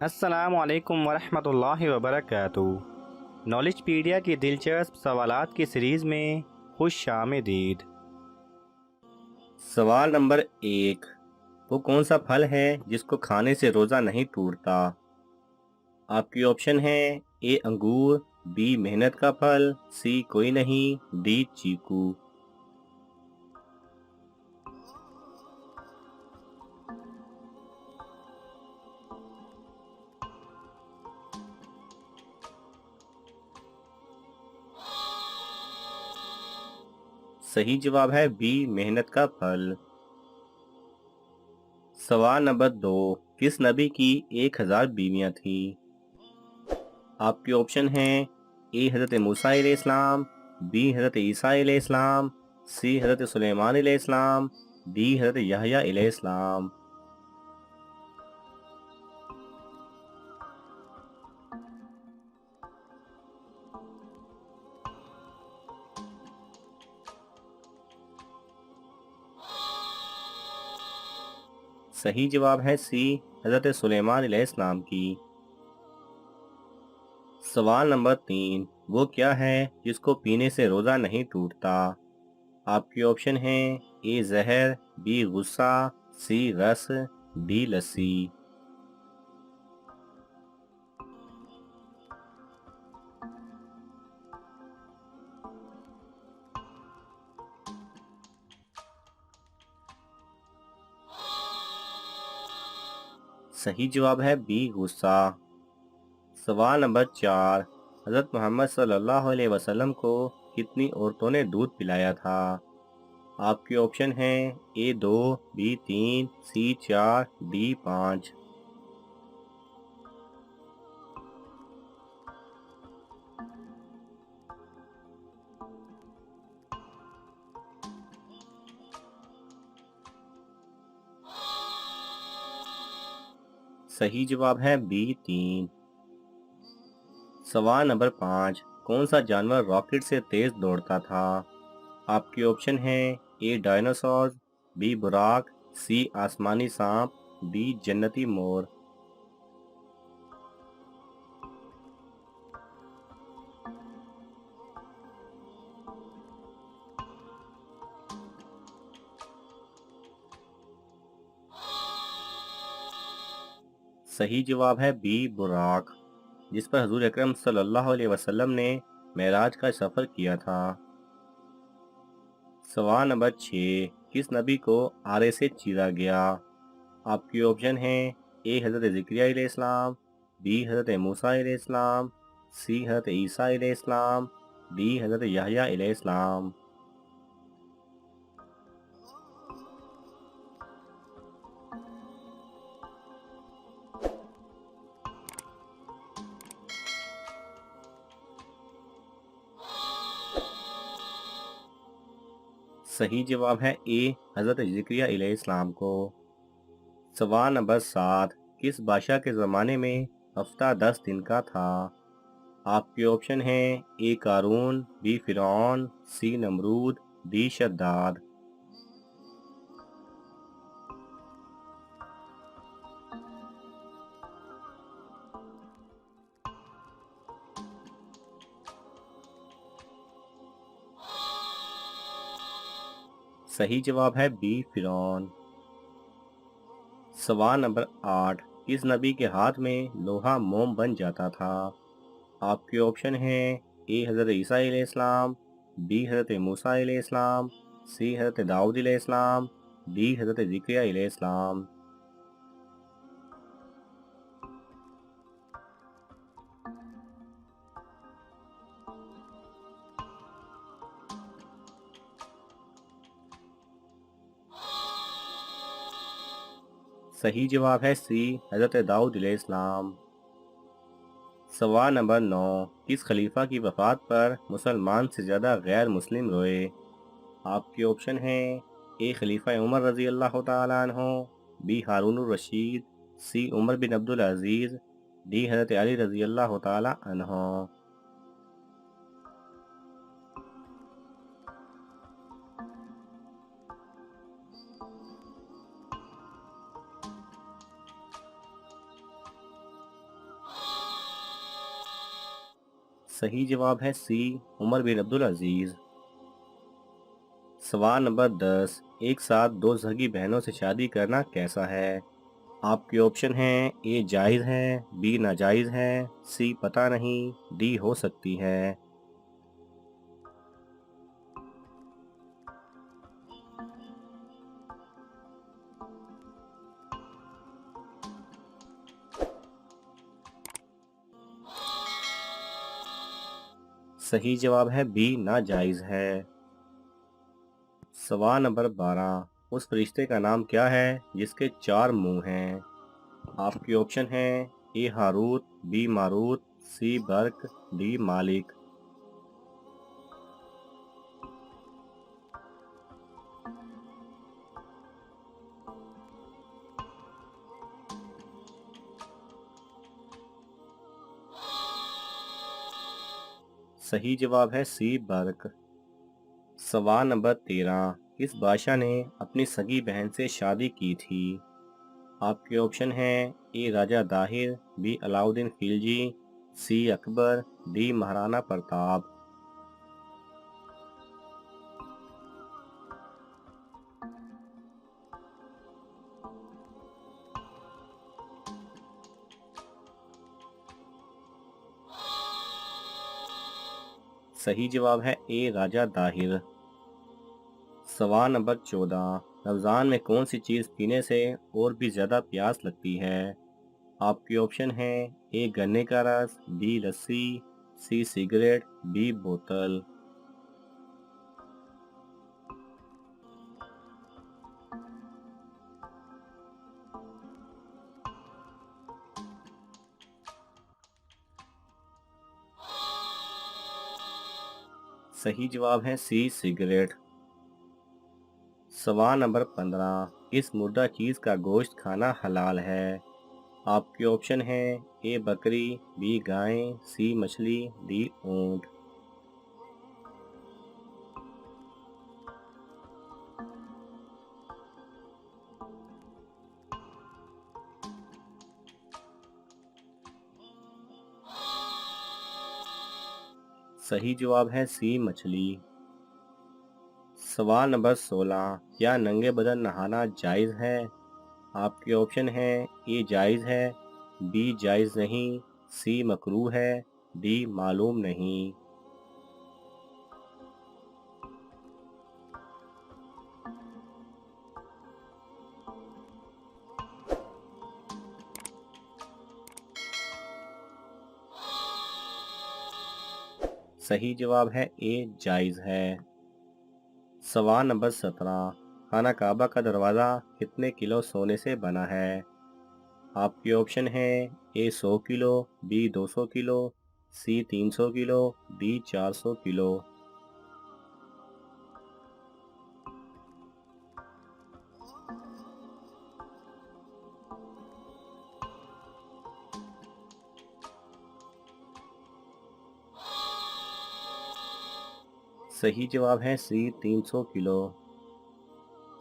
अस्सलामु अलैकुम वरहमतुल्लाहि वबरकातुहू। नॉलेजपीडिया की दिलचस्प सवालात की सीरीज़ में खुश आमदीद। सवाल नंबर 1। वो कौन सा फल है जिसको खाने से रोजा नहीं टूटता? आपकी ऑप्शन है: ए अंगूर, बी मेहनत का फल, सी कोई नहीं, डी चीकू। सही जवाब है बी मेहनत का फल। सवाल नंबर 2। किस नबी की 1000 बीवियां थी? आपके ऑप्शन हैं: ए हज़रत मूसा अलैहिस्सलाम, बी हज़रत ईसा अलैहिस्सलाम, सी हज़रत सुलेमान अलैहिस्सलाम, डी हज़रत यहया अलैहिस्सलाम। सही जवाब है सी हज़रत सुलेमान अलैहिस्सलाम की। सवाल नंबर 3। वो क्या है जिसको पीने से रोजा नहीं टूटता? आपके ऑप्शन हैं: ए जहर, बी गुस्सा, सी रस, डी लस्सी। सही जवाब है बी गुस्सा। सवाल नंबर 4। हज़रत मोहम्मद सल्लल्लाहु अलैहि वसल्लम को कितनी औरतों ने दूध पिलाया था? आपके ऑप्शन हैं: ए 2, बी 3, सी 4, डी 5। सही जवाब है बी 3। सवाल नंबर 5। कौन सा जानवर रॉकेट से तेज दौड़ता था? आपके ऑप्शन हैं: ए डायनासोर, बी बुराक, सी आसमानी सांप, डी जन्नती मोर। सही जवाब है बी बुराक, जिस पर हजूर अकरम सल्लल्लाहु अलैहि वसल्लम ने मेराज का सफर किया था। सवाल नंबर 6। किस नबी को आरे से चीरा गया? आपके ऑप्शन हैं: ए हज़रत ज़िक्रिया अलैहिस्सलाम, बी हज़रत मूसा अलैहिस्सलाम, सी हज़रत ईसा अलैहिस्सलाम, डी हज़रत यहया अलैहिस्सलाम। सही जवाब है ए हज़रत ज़िक्रिया अलैहिस्सलाम को। सवाल नंबर 7। किस बादशाह के ज़माने में हफ्ता 10 दिन का था? आपके ऑप्शन हैं: ए कारून, बी फिरौन, सी नमरूद, डी शद्दाद। सही जवाब है बी फिरौन। सवाल नंबर 8। किस नबी के हाथ में लोहा मोम बन जाता था? आपके ऑप्शन हैं: ए हज़रत ईसा अलैहिस्सलाम, बी हज़रत मूसा अलैहिस्सलाम, सी हज़रत दाऊद अलैहिस्सलाम, डी हज़रत ज़िक्रिया अलैहिस्सलाम। सही जवाब है सी हज़रत दाऊद अलैहिस्सलाम। सवाल नंबर 9। किस खलीफा की वफ़ात पर मुसलमान से ज़्यादा गैर मुस्लिम रोए? आपके ऑप्शन हैं: ए खलीफा उमर रज़ी अल्लाह तआला अन्हो, बी हारून रशीद, सी उमर बिन अब्दुल अजीज़, डी हज़रत अली रज़ी अल्लाह तआला अन्हो। सही जवाब है सी, उमर बिन अब्दुल अजीज। सवाल नंबर 10, एक साथ दो सगी बहनों से शादी करना कैसा है? आपके ऑप्शन हैं ए जायज़ है, बी नाजायज़ है, सी पता नहीं, डी हो सकती है। सही जवाब है बी नाजायज़ है। सवाल नंबर 12, उस फरिश्ते का नाम क्या है जिसके 4 मुंह हैं? आपके ऑप्शन हैं ए हारूत, बी मारूत, सी बर्क, डी मालिक। सही जवाब है सी बर्क। सवाल नंबर 13, किस बादशाह ने अपनी सगी बहन से शादी की थी? आपके ऑप्शन हैं ए राजा दाहिर, बी अलाउद्दीन खिलजी, सी अकबर, डी महाराणा प्रताप। सही जवाब है ए राजा दाहिर। सवाल नंबर 14, रमज़ान में कौन सी चीज़ पीने से और भी ज़्यादा प्यास लगती है? आपके ऑप्शन हैं ए गन्ने का रस, बी लस्सी, सी सिगरेट, डी बोतल। सही जवाब है सी सिगरेट। सवाल नंबर 15, इस मुर्दा चीज़ का गोश्त खाना हलाल है? आपके ऑप्शन हैं ए बकरी, बी गाय, सी मछली, डी ऊंट। सही जवाब है सी मछली। सवाल नंबर 16, क्या नंगे बदन नहाना जायज़ है? आपके ऑप्शन हैं ए जायज़ है, बी जायज़ नहीं, सी मकरूह है, डी मालूम नहीं। सही जवाब है ए जायज़ है। सवाल नंबर 17, खाना काबा का दरवाज़ा कितने किलो सोने से बना है? आपके ऑप्शन हैं ए 100 किलो, बी 200 किलो, सी 300 किलो, डी 400 किलो। सही जवाब है सी 300 किलो।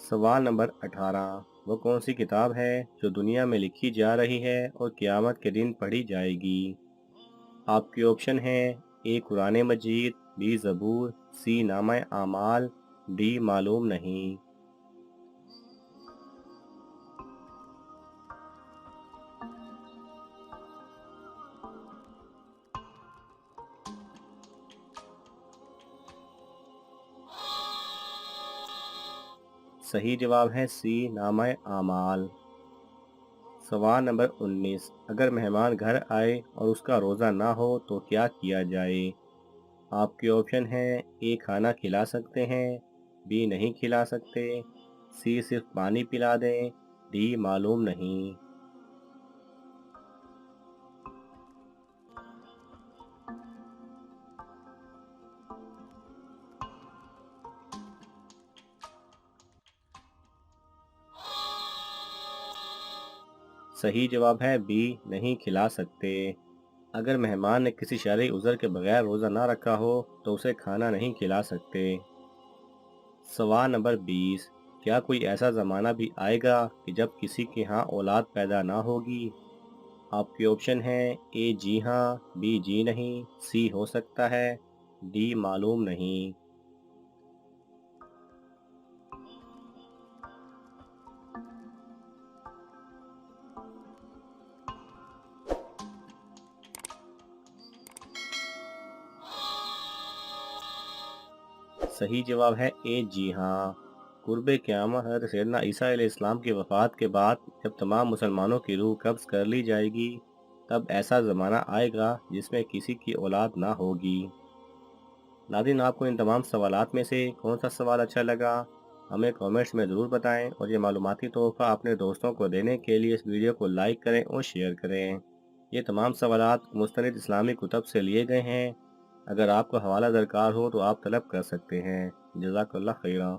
सवाल नंबर 18, वो कौन सी किताब है जो दुनिया में लिखी जा रही है और क़यामत के दिन पढ़ी जाएगी? आपके ऑप्शन हैं ए कुरान मजीद, बी ज़बूर, सी नामा आमाल, डी मालूम नहीं। सही जवाब है सी नामा आमाल। सवाल नंबर 19, अगर मेहमान घर आए और उसका रोज़ा ना हो तो क्या किया जाए? आपके ऑप्शन हैं ए खाना खिला सकते हैं, बी नहीं खिला सकते, सी सिर्फ पानी पिला दें, डी मालूम नहीं। सही जवाब है बी नहीं खिला सकते। अगर मेहमान ने किसी शरई उज़र के बगैर रोज़ा ना रखा हो तो उसे खाना नहीं खिला सकते। सवाल नंबर 20, क्या कोई ऐसा ज़माना भी आएगा कि जब किसी के यहाँ औलाद पैदा ना होगी? आपके ऑप्शन हैं ए जी हाँ, बी जी नहीं, सी हो सकता है, डी मालूम नहीं। सही जवाब है ए जी हाँ। कुर्ब क़यामत हज़रत सैयदना ईसा अलैहिस्सलाम की वफ़ात के बाद जब तमाम मुसलमानों की रूह कब्ज़ कर ली जाएगी, तब ऐसा ज़माना आएगा जिसमें किसी की औलाद ना होगी। नाज़रीन, आपको इन तमाम सवालात में से कौन सा सवाल अच्छा लगा, हमें कमेंट्स में ज़रूर बताएं और ये मालूमाती तोहफ़ा अपने दोस्तों को देने के लिए इस वीडियो को लाइक करें और शेयर करें। ये तमाम सवालात मुस्तनिद इस्लामी कुतब से लिए गए हैं। अगर आपको हवाला दरकार हो तो आप तलब कर सकते हैं। जज़ाकल्लाह खैरा।